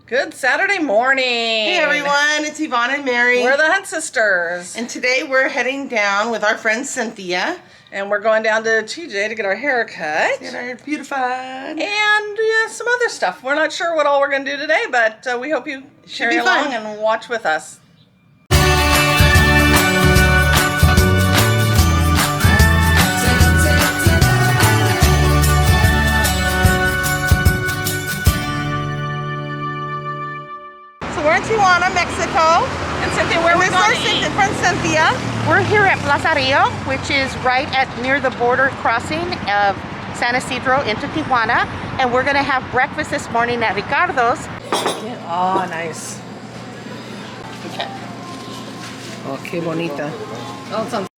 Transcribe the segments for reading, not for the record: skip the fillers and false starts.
Good Saturday morning. Hey everyone, it's Yvonne and Mary. We're the Hunt Sisters. And today we're heading down with our friend Cynthia. And we're going down to TJ to get our hair cut. Get our beautified. And some other stuff. We're not sure what all we're going to do today, but we hope you carry along and watch with us. We're in Tijuana, Mexico. And Cynthia, where we're going? Friend Cynthia. We're here at Plaza Rio, which is right near the border crossing of San Isidro into Tijuana. And we're going to have breakfast this morning at Ricardo's. Oh, nice. Okay. Oh, qué bonita. Oh, it sounds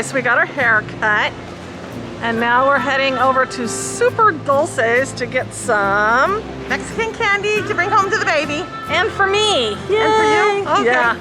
so we got our hair cut, and now we're heading over to Super Dulces to get some Mexican candy to bring home to the baby. And for me. Yay. And for you? Okay. Yeah.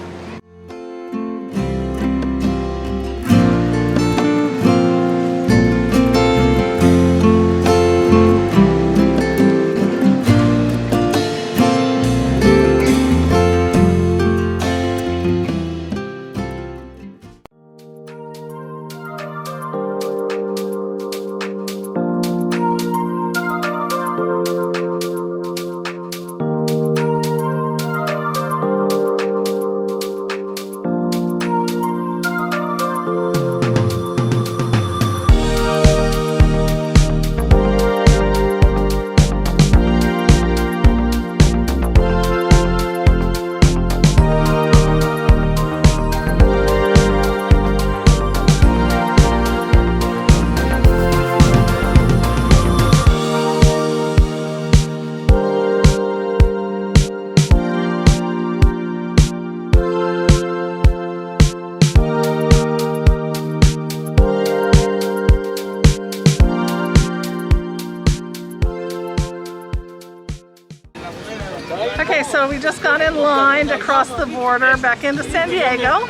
Okay, so we just got in line to cross the border back into San Diego.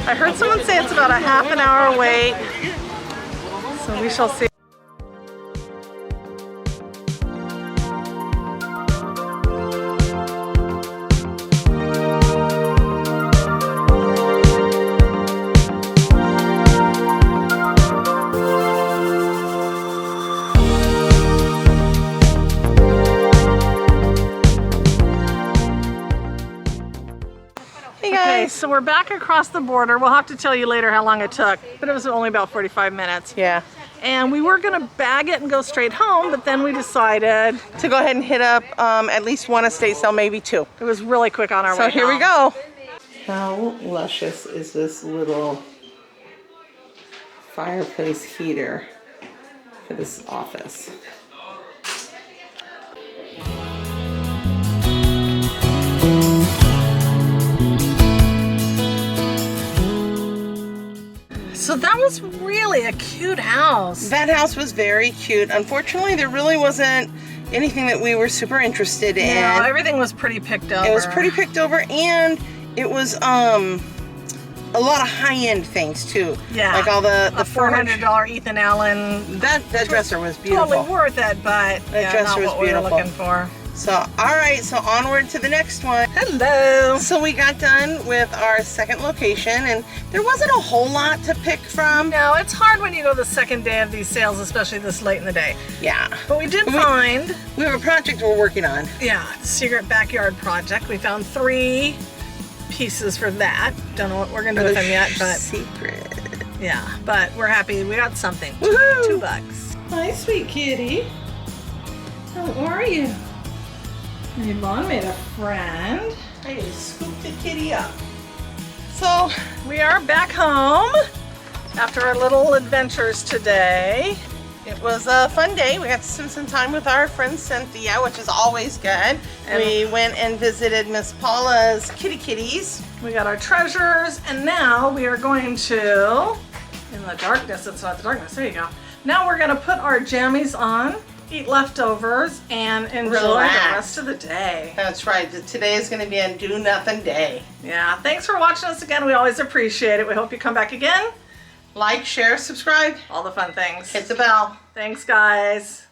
I heard someone say it's about a half an hour wait, so we shall see. Okay, so we're back across the border. We'll have to tell you later how long it took, but it was only about 45 minutes. Yeah. And we were gonna bag it and go straight home, but then we decided to go ahead and hit up at least one estate sale, maybe two. It was really quick on our way. So here home. we go. How luscious is this little fireplace heater for this office? So that was really a cute house. That house was very cute. Unfortunately, there really wasn't anything that we were super interested in. No, everything was pretty picked over. It was pretty picked over, and it was a lot of high-end things too. Yeah, like all the $400 Ethan Allen. That dresser was beautiful. Totally worth it, but that dresser was not what beautiful. we were looking for. So, all right, so onward to the next one. Hello. So we got done with our second location, and there wasn't a whole lot to pick from. No, it's hard when you go the second day of these sales, especially this late in the day. Yeah. But we did find... We have a project we're working on. Yeah, secret backyard project. We found 3 pieces for that. Don't know what we're going to do with them yet, but... Secret. Yeah, but we're happy. We got something. Woohoo! $2. Hi, sweet kitty. How are you? Yvonne made a friend. I just scooped the kitty up. So we are back home after our little adventures today. It was a fun day. We got to spend some time with our friend Cynthia, which is always good. And we went and visited Miss Paula's kitties. We got our treasures, and now we are going to, in the darkness, it's not the darkness, there you go. Now we're gonna put our jammies on eat leftovers, and enjoy Relax. the rest of the day. That's right. Today is going to be a do nothing day. Yeah, thanks for watching us again. We always appreciate it. We hope you come back again. Like, share, subscribe. All the fun things. Hit the bell. Thanks, guys.